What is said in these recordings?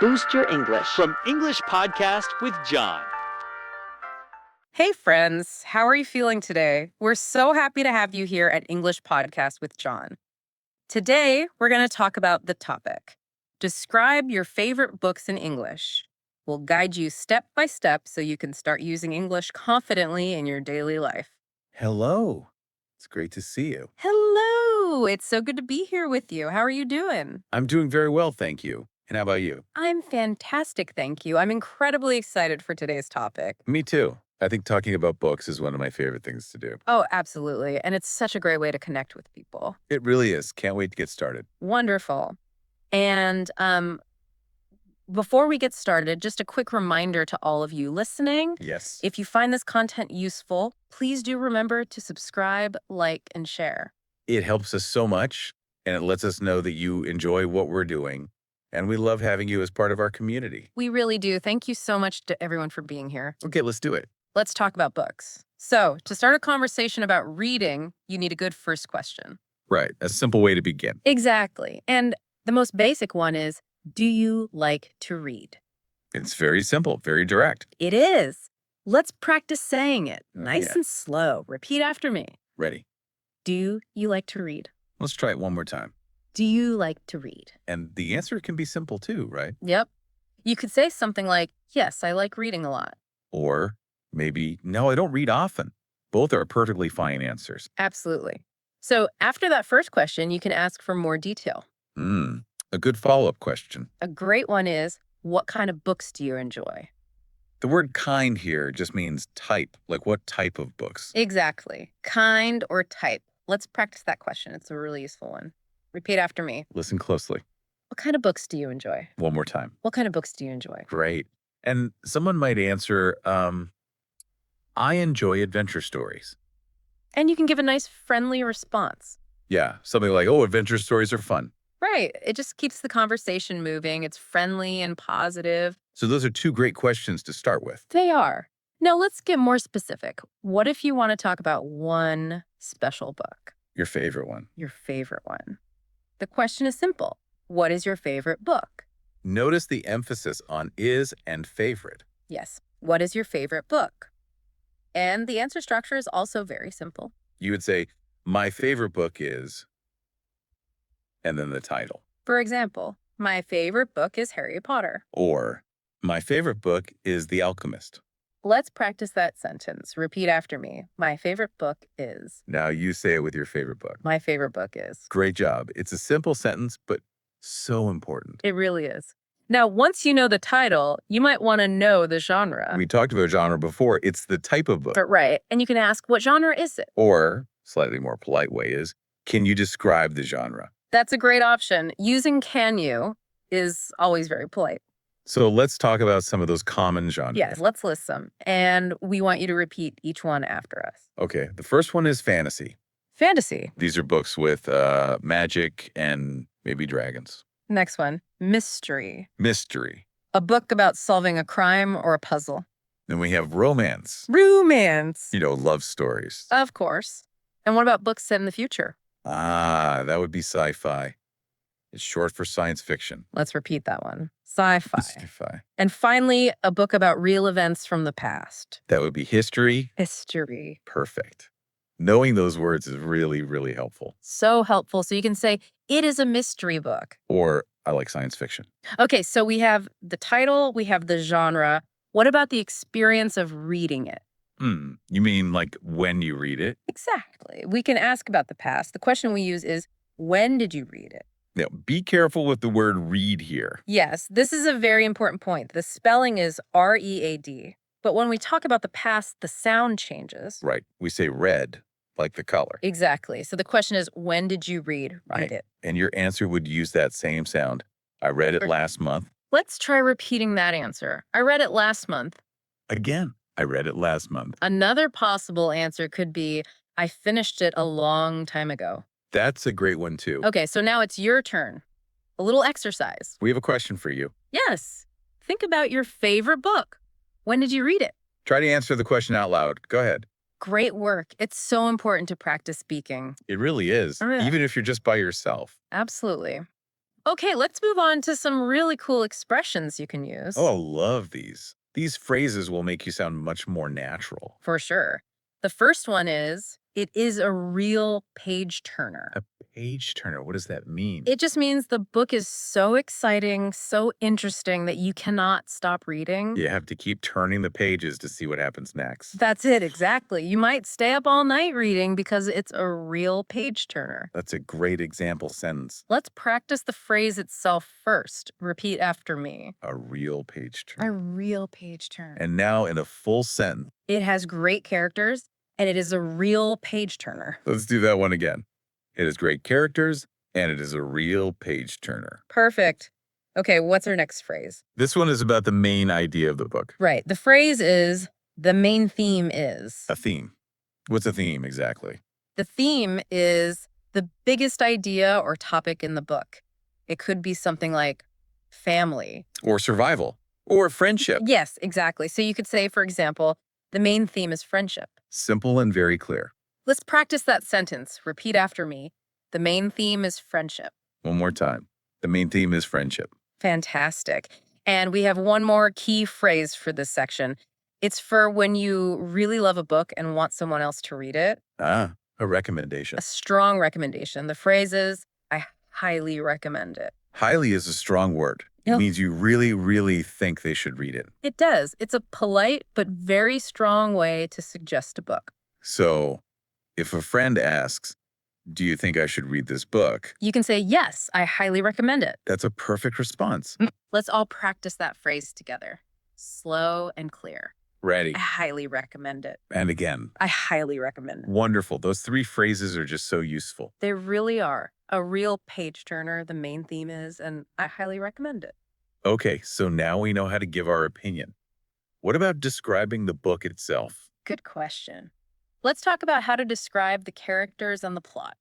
Boost your English. From English Podcast with John. Hey, friends. How are you feeling today? We're so happy to have you here at English Podcast with John. Today, we're going to talk about the topic. Describe your favorite books in English. We'll guide you step by step so you can start using English confidently in your daily life. Hello. It's great to see you. Hello. It's so good to be here with you. How are you doing? I'm doing very well, thank you. And how about you? I'm fantastic, thank you. I'm incredibly excited for today's topic. Me too. I think talking about books is one of my favorite things to do. Oh, absolutely. And it's such a great way to connect with people. It really is. Can't wait to get started. Wonderful. And before we get started, just a quick reminder to all of you listening. Yes. If you find this content useful, please do remember to subscribe, like, and share. It helps us so much, and it lets us know that you enjoy what we're doing. And we love having you as part of our community. We really do. Thank you so much to everyone for being here. Okay, let's do it. Let's talk about books. So, to start a conversation about reading, you need a good first question. Right. A simple way to begin. Exactly. And the most basic one is, do you like to read? It's very simple, very direct. It is. Let's practice saying it. Oh, Nice yeah. and slow. Repeat after me. Ready. Do you like to read? Let's try it one more time. Do you like to read? And the answer can be simple too, right? Yep. You could say something like, yes, I like reading a lot. Or maybe, no, I don't read often. Both are perfectly fine answers. Absolutely. So after that first question, you can ask for more detail. A good follow-up question. A great one is, what kind of books do you enjoy? The word kind here just means type, like what type of books? Exactly. Kind or type. Let's practice that question. It's a really useful one. Repeat after me. Listen closely. What kind of books do you enjoy? One more time. What kind of books do you enjoy? Great. And someone might answer, I enjoy adventure stories. And you can give a nice friendly response. Yeah, something like, oh, adventure stories are fun. Right. It just keeps the conversation moving. It's friendly and positive. So those are two great questions to start with. They are. Now let's get more specific. What if you want to talk about one special book? Your favorite one. Your favorite one. The question is simple. What is your favorite book? Notice the emphasis on is and favorite. Yes. What is your favorite book? And the answer structure is also very simple. You would say, my favorite book is, and then the title. For example, my favorite book is Harry Potter. Or, my favorite book is The Alchemist. Let's practice that sentence. Repeat after me. My favorite book is. Now you say it with your favorite book. My favorite book is. Great job. It's a simple sentence, but so important. It really is. Now, once you know the title, you might want to know the genre. We talked about genre before. It's the type of book. But right. And you can ask, what genre is it? Or, slightly more polite way is, can you describe the genre? That's a great option. Using can you is always very polite. So let's talk about some of those common genres. Yes, let's list some. And we want you to repeat each one after us. Okay, the first one is fantasy. Fantasy. These are books with magic and maybe dragons. Next one, mystery. Mystery. A book about solving a crime or a puzzle. Then we have romance. Romance. You know, love stories. Of course. And what about books set in the future? That would be sci-fi. It's short for science fiction. Let's repeat that one. Sci-fi. Sci-fi. And finally, a book about real events from the past. That would be history. History. Perfect. Knowing those words is really, really helpful. So helpful. So you can say, it is a mystery book. Or I like science fiction. Okay, so we have the title, we have the genre. What about the experience of reading it? You mean like when you read it? Exactly. We can ask about the past. The question we use is, when did you read it? Now, be careful with the word read here. Yes, this is a very important point. The spelling is R-E-A-D. But when we talk about the past, the sound changes. Right. We say red, like the color. Exactly. So the question is, when did you read it? And your answer would use that same sound. I read it last month. Let's try repeating that answer. I read it last month. Again, I read it last month. Another possible answer could be, I finished it a long time ago. That's a great one, too. Okay, so now it's your turn. A little exercise. We have a question for you. Yes. Think about your favorite book. When did you read it? Try to answer the question out loud. Go ahead. Great work. It's so important to practice speaking. It really is, Yeah. even if you're just by yourself. Absolutely. Okay, let's move on to some really cool expressions you can use. Oh, I love these. These phrases will make you sound much more natural. For sure. The first one is, it is a real page turner. A page turner, what does that mean? It just means the book is so exciting, so interesting that you cannot stop reading. You have to keep turning the pages to see what happens next. That's it, exactly. You might stay up all night reading because it's a real page turner. That's a great example sentence. Let's practice the phrase itself first. Repeat after me. A real page A turner. real page turner. And now in a full sentence. It has great characters, and it is a real page turner. Let's do that one again. It has great characters, and it is a real page turner. Perfect. Okay, what's our next phrase? This one is about the main idea of the book. Right. The phrase is, the main theme is. A theme. What's a theme exactly? The theme is the biggest idea or topic in the book. It could be something like family. Or survival. Or friendship. Yes, exactly. So you could say, for example, the main theme is friendship. Simple and very clear. Let's practice that sentence. Repeat after me. The main theme is friendship. One more time. The main theme is friendship. Fantastic. And we have one more key phrase for this section. It's for when you really love a book and want someone else to read it. Ah, a recommendation. A strong recommendation. The phrase is, I highly recommend it. Highly is a strong word. It Yep. means you really, really think they should read it. It does. It's a polite but very strong way to suggest a book. So, if a friend asks, do you think I should read this book? You can say, yes, I highly recommend it. That's a perfect response. Let's all practice that phrase together. Slow and clear. Ready. I highly recommend it. And again. I highly recommend it. Wonderful. Those three phrases are just so useful. They really are. A real page turner, the main theme is, and I highly recommend it. Okay, so now we know how to give our opinion. What about describing the book itself? Good question. Let's talk about how to describe the characters and the plot.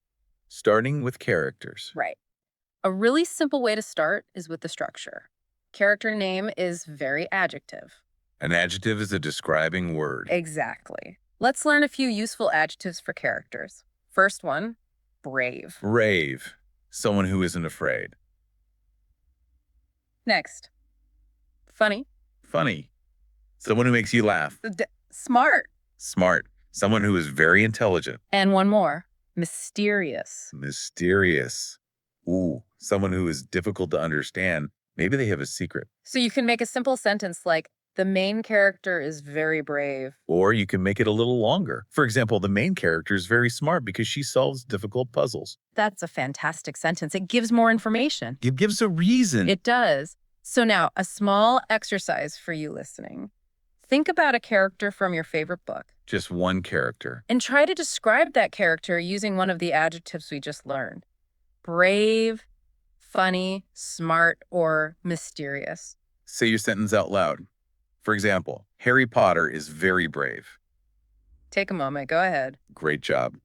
Starting with characters. Right. A really simple way to start is with the structure. Character name is very adjective. An adjective is a describing word. Exactly. Let's learn a few useful adjectives for characters. First one, brave. Brave. Someone who isn't afraid. Next, funny. Funny. Someone who makes you laugh. Smart. Smart. Someone who is very intelligent. And one more, mysterious. Mysterious. Ooh, someone who is difficult to understand. Maybe they have a secret. So you can make a simple sentence like, the main character is very brave. Or you can make it a little longer. For example, the main character is very smart because she solves difficult puzzles. That's a fantastic sentence. It gives more information. It gives a reason. It does. So now, a small exercise for you listening. Think about a character from your favorite book Just one character. and try to describe that character using one of the adjectives we just learned. Brave, funny, smart, or mysterious. Say your sentence out loud. For example, Harry Potter is very brave. Take a moment. Go ahead. Great job.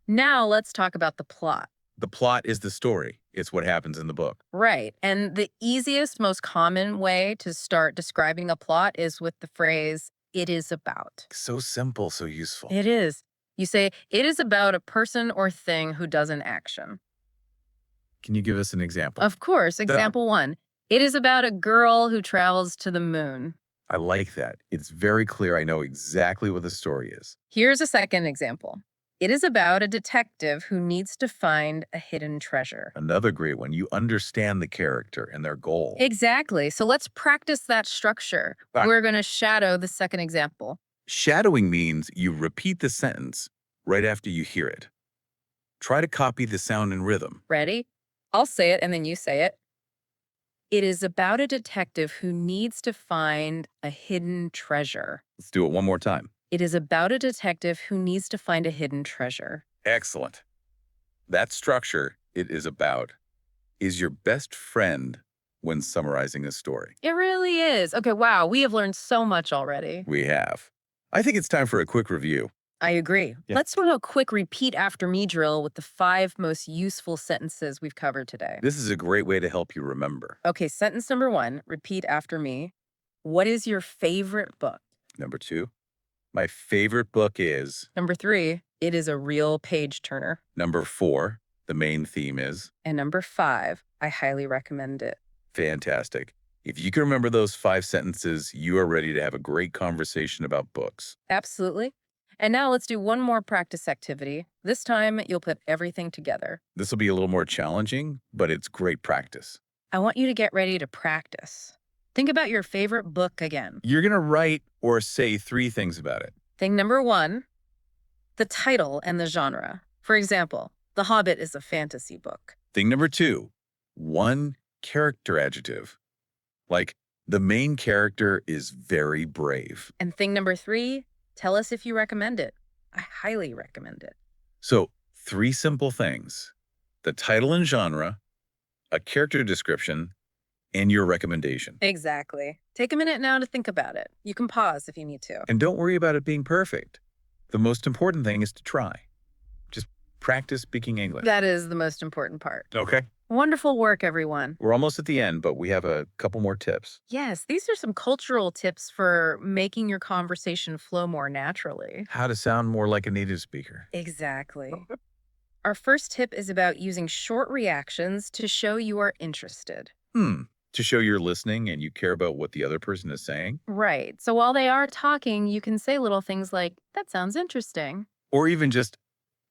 Now let's talk about the plot. The plot is the story. It's what happens in the book. Right. And the easiest, most common way to start describing a plot is with the phrase, it is about. So simple, so useful. It is. You say, it is about a person or thing who does an action. Can you give us an example? Of course. Example one, it is about a girl who travels to the moon. I like that. It's very clear. I know exactly what the story is. Here's a second example. It is about a detective who needs to find a hidden treasure. Another great one. You understand the character and their goal. Exactly. So let's practice that structure. Right. We're going to shadow the second example. Shadowing means you repeat the sentence right after you hear it. Try to copy the sound and rhythm. Ready? I'll say it and then you say it. It is about a detective who needs to find a hidden treasure. Let's do it one more time. It is about a detective who needs to find a hidden treasure. Excellent. That structure, it is about, is your best friend when summarizing a story. It really is. Okay, wow, we have learned so much already. We have. I think it's time for a quick review. I agree. Yeah. Let's do a quick repeat after me drill with the 5 most useful sentences we've covered today. This is a great way to help you remember. Okay, sentence number 1, repeat after me. What is your favorite book? Number 2, my favorite book is. Number 3, it is a real page turner. Number 4, the main theme is. And number 5, I highly recommend it. Fantastic. If you can remember those 5 sentences, you are ready to have a great conversation about books. Absolutely. And now let's do one more practice activity. This time, you'll put everything together. This will be a little more challenging, but it's great practice. I want you to get ready to practice. Think about your favorite book again. You're going to write or say 3 things about it. Thing number 1, the title and the genre. For example, The Hobbit is a fantasy book. Thing number 2, one character adjective. Like, the main character is very brave. And thing number 3, tell us if you recommend it. I highly recommend it. So, 3 simple things: the title and genre, a character description, and your recommendation. Exactly. Take a minute now to think about it. You can pause if you need to. And don't worry about it being perfect. The most important thing is to try. Just practice speaking English. That is the most important part. Okay. Wonderful work, everyone. We're almost at the end, but we have a couple more tips. Yes, these are some cultural tips for making your conversation flow more naturally. How to sound more like a native speaker. Exactly. Our first tip is about using short reactions to show you are interested. To show you're listening and you care about what the other person is saying. Right. So while they are talking, you can say little things like, that sounds interesting. Or even just,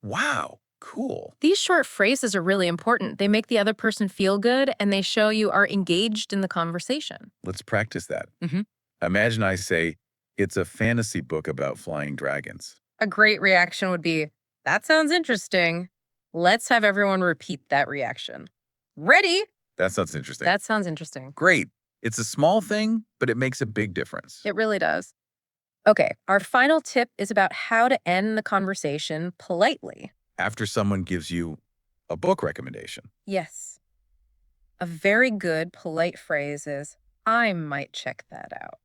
wow, cool. These short phrases are really important. They make the other person feel good and they show you are engaged in the conversation. Let's practice that. Mhm. Imagine I say, it's a fantasy book about flying dragons. A great reaction would be, that sounds interesting. Let's have everyone repeat that reaction. Ready? That sounds interesting. That sounds interesting. Great. It's a small thing, but it makes a big difference. It really does. Okay, our final tip is about how to end the conversation politely. After someone gives you a book recommendation. Yes. A very good polite phrase is, I might check that out.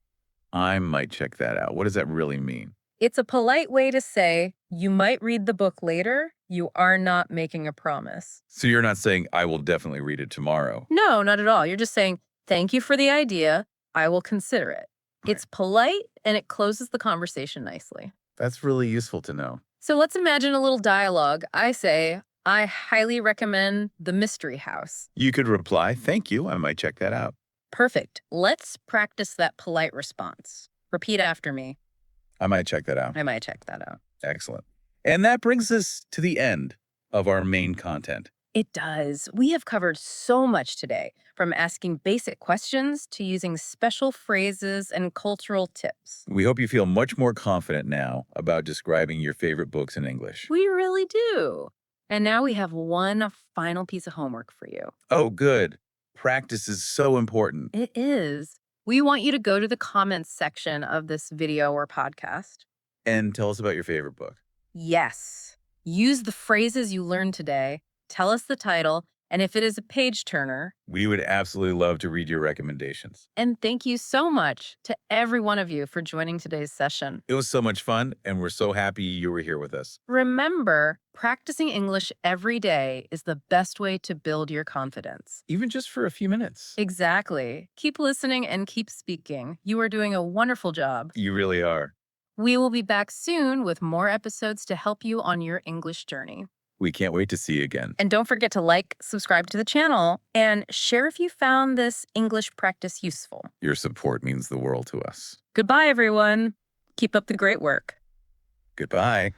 I might check that out. What does that really mean? It's a polite way to say, you might read the book later. You are not making a promise. So you're not saying, I will definitely read it tomorrow. No, not at all. You're just saying, thank you for the idea. I will consider it. It's polite and it closes the conversation nicely. That's really useful to know. So let's imagine a little dialogue. I say, I highly recommend The Mystery House. You could reply, thank you. I might check that out. Perfect. Let's practice that polite response. Repeat after me. I might check that out. I might check that out. Excellent. And that brings us to the end of our main content. It does. We have covered so much today, from asking basic questions to using special phrases and cultural tips. We hope you feel much more confident now about describing your favorite books in English. We really do. And now we have one final piece of homework for you. Oh, good. Practice is so important. It is. We want you to go to the comments section of this video or podcast. And tell us about your favorite book. Yes. Use the phrases you learned today. Tell us the title. And if it is a page turner. We would absolutely love to read your recommendations. And thank you so much to every one of you for joining today's session. It was so much fun, and we're so happy you were here with us. Remember, practicing English every day is the best way to build your confidence. Even just for a few minutes. Exactly. Keep listening and keep speaking. You are doing a wonderful job. You really are. We will be back soon with more episodes to help you on your English journey. We can't wait to see you again. And don't forget to like, subscribe to the channel, and share if you found this English practice useful. Your support means the world to us. Goodbye, everyone. Keep up the great work. Goodbye.